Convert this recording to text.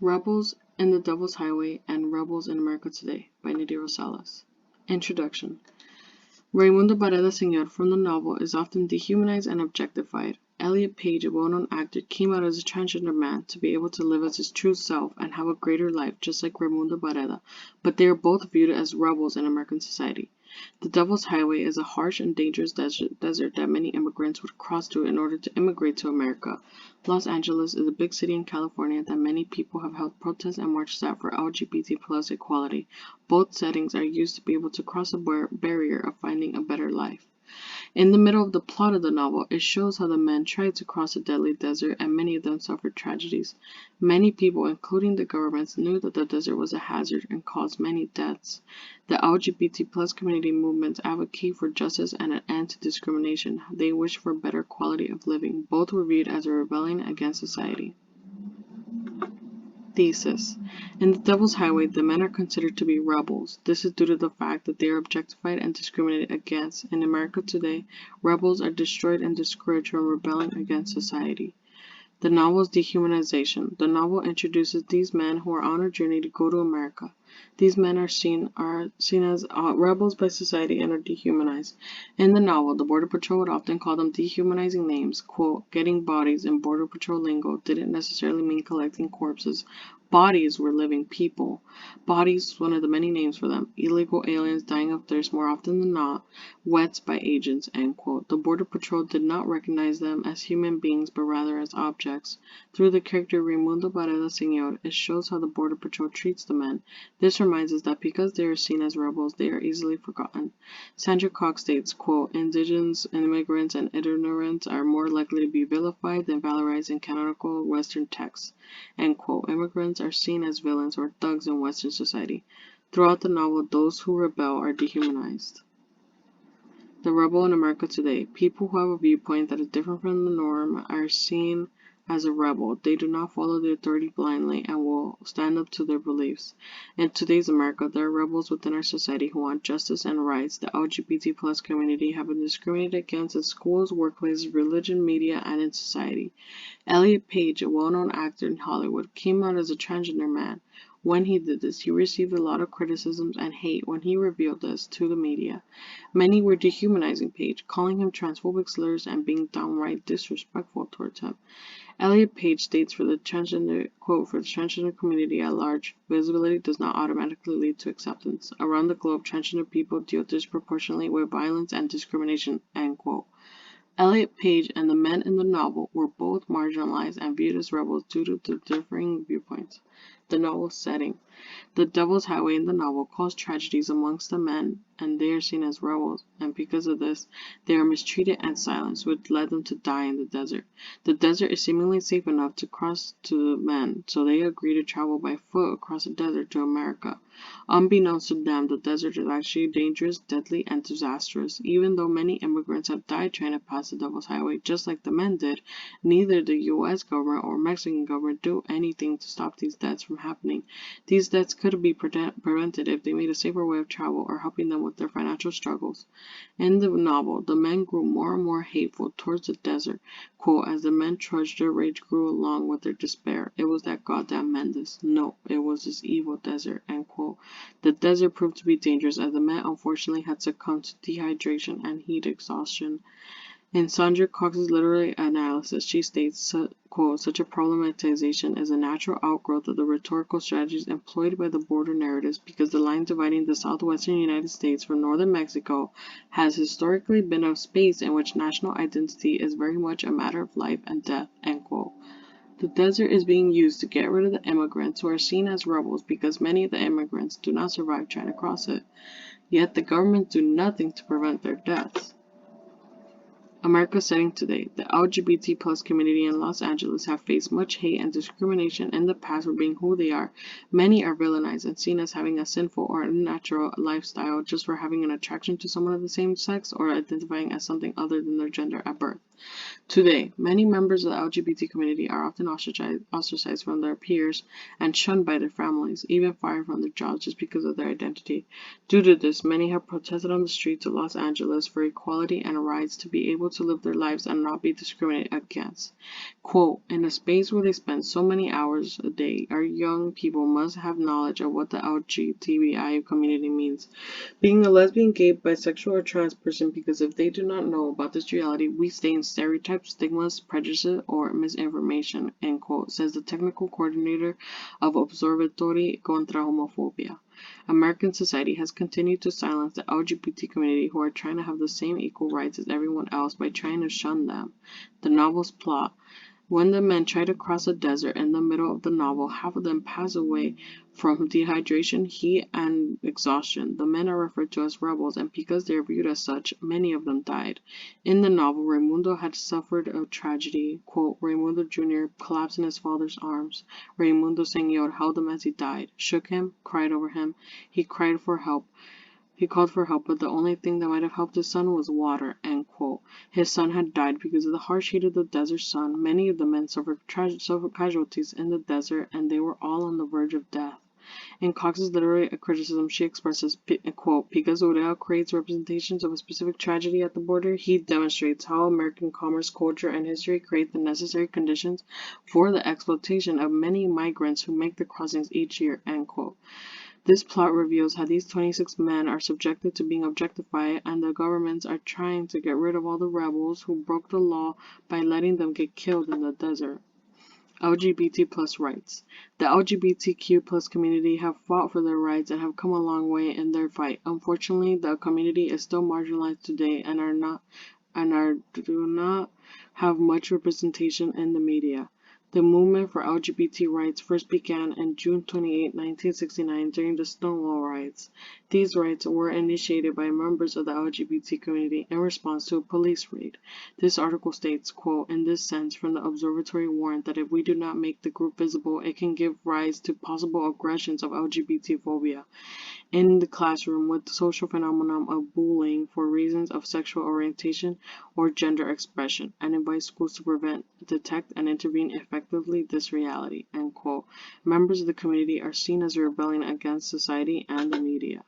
Rebels in the Devil's Highway and Rebels in America Today by Nidia Rosales. Introduction. Raimundo Barreda Señor from the novel is often dehumanized and objectified. Elliot Page, a well-known actor, came out as a transgender man to be able to live as his true self and have a greater life just like Raimundo Barreda, but they are both viewed as rebels in American society. The Devil's Highway is a harsh and dangerous desert that many immigrants would cross through in order to immigrate to America. Los Angeles is a big city in California that many people have held protests and marches at for LGBT plus equality. Both settings are used to be able to cross a barrier of finding a better life. In the middle of the plot of the novel, it shows how the men tried to cross a deadly desert and many of them suffered tragedies. Many people, including the governments, knew that the desert was a hazard and caused many deaths. The LGBT plus community movements advocate for justice and an end to discrimination. They wish for better quality of living. Both were viewed as a rebellion against society. Thesis. In The Devil's Highway, the men are considered to be rebels. This is due to the fact that they are objectified and discriminated against. In America today, rebels are destroyed and discouraged from rebelling against society. The novel's dehumanization. The novel introduces these men who are on a journey to go to America. These men are seen as rebels by society and are dehumanized. In the novel, the Border Patrol would often call them dehumanizing names. Quote, getting bodies in Border Patrol lingo didn't necessarily mean collecting corpses. Bodies were living people. Bodies is one of the many names for them. Illegal aliens dying of thirst more often than not. Wets by agents, end quote. The Border Patrol did not recognize them as human beings, but rather as objects. Through the character Raimundo Barreda Señor, it shows how the Border Patrol treats the men. This reminds us that because they are seen as rebels, they are easily forgotten. Sandra Cox states, quote, indigenous, immigrants, and ignorants are more likely to be vilified than valorized in canonical Western texts, end quote. Immigrants are seen as villains or thugs in Western society. Throughout the novel, those who rebel are dehumanized. The rebel in America today. People who have a viewpoint that is different from the norm are seen as a rebel. They do not follow the authority blindly and will stand up to their beliefs. In today's America, there are rebels within our society who want justice and rights. The LGBT plus community have been discriminated against in schools, workplaces, religion, media, and in society. Elliot Page, a well-known actor in Hollywood, came out as a transgender man. When he did this, he received a lot of criticisms and hate when he revealed this to the media. Many were dehumanizing Page, calling him transphobic slurs and being downright disrespectful towards him. Elliot Page states for the transgender community at large, visibility does not automatically lead to acceptance. Around the globe, transgender people deal disproportionately with violence and discrimination, end quote. Elliot Page and the men in the novel were both marginalized and viewed as rebels due to differing viewpoints. The novel's setting. The Devil's Highway in the novel caused tragedies amongst the men, and they are seen as rebels, and because of this, they are mistreated and silenced, which led them to die in the desert. The desert is seemingly safe enough to cross to the men, so they agree to travel by foot across the desert to America. Unbeknownst to them, the desert is actually dangerous, deadly, and disastrous. Even though many immigrants have died trying to pass the Devil's Highway, just like the men did, neither the U.S. government or Mexican government do anything to stop these deaths from happening. These deaths could be prevented if they made a safer way of travel or helping them with their financial struggles. In the novel, the men grew more and more hateful towards the desert. Quote, as the men trudged, their rage grew along with their despair. It was that goddamn Mendes. No, it was this evil desert, end quote. The desert proved to be dangerous as the men unfortunately had succumbed to dehydration and heat exhaustion. In Sandra Cox's literary analysis, she states, quote, such a problematization is a natural outgrowth of the rhetorical strategies employed by the border narratives because the line dividing the southwestern United States from northern Mexico has historically been a space in which national identity is very much a matter of life and death, end quote. The desert is being used to get rid of the immigrants who are seen as rebels because many of the immigrants do not survive trying to cross it. Yet the government do nothing to prevent their deaths. America setting today. The LGBT plus community in Los Angeles have faced much hate and discrimination in the past for being who they are. Many are villainized and seen as having a sinful or unnatural lifestyle just for having an attraction to someone of the same sex or identifying as something other than their gender at birth. Today, many members of the LGBT community are often ostracized from their peers and shunned by their families, even fired from their jobs just because of their identity. Due to this, many have protested on the streets of Los Angeles for equality and rights to be able able to live their lives and not be discriminated against. Quote, in a space where they spend so many hours a day, our young people must have knowledge of what the LGBTI community means. Being a lesbian, gay, bisexual, or trans person, because if they do not know about this reality, we stay in stereotypes, stigmas, prejudices, or misinformation, end quote, says the technical coordinator of Observatory contra Homofobia. American society has continued to silence the LGBT community who are trying to have the same equal rights as everyone else by trying to shun them. The novel's plot. When the men try to cross a desert in the middle of the novel, half of them pass away from dehydration, heat, and exhaustion. The men are referred to as rebels, and because they are viewed as such, many of them died. In the novel, Raimundo had suffered a tragedy. Quote, Raimundo Jr. collapsed in his father's arms. Raimundo Señor held him as he died, shook him, cried over him. He cried for help. He called for help, but the only thing that might have helped his son was water, end quote. His son had died because of the harsh heat of the desert sun. Many of the men suffered casualties in the desert, and they were all on the verge of death. In Cox's literary criticism, she expresses, quote, because Urrea creates representations of a specific tragedy at the border, he demonstrates how American commerce, culture, and history create the necessary conditions for the exploitation of many migrants who make the crossings each year, end quote. This plot reveals how these 26 men are subjected to being objectified, and the governments are trying to get rid of all the rebels who broke the law by letting them get killed in the desert. LGBT plus rights. The LGBTQ plus community have fought for their rights and have come a long way in their fight. Unfortunately, the community is still marginalized today and do not have much representation in the media. The movement for LGBT rights first began in June 28, 1969 during the Stonewall riots. These riots were initiated by members of the LGBT community in response to a police raid. This article states, quote, in this sense, from the observatory warned that if we do not make the group visible, it can give rise to possible aggressions of LGBT phobia in the classroom with the social phenomenon of bullying for reasons of sexual orientation or gender expression, and invite schools to prevent, detect, and intervene effectively this reality, end quote. Members of the community are seen as rebelling against society and the media.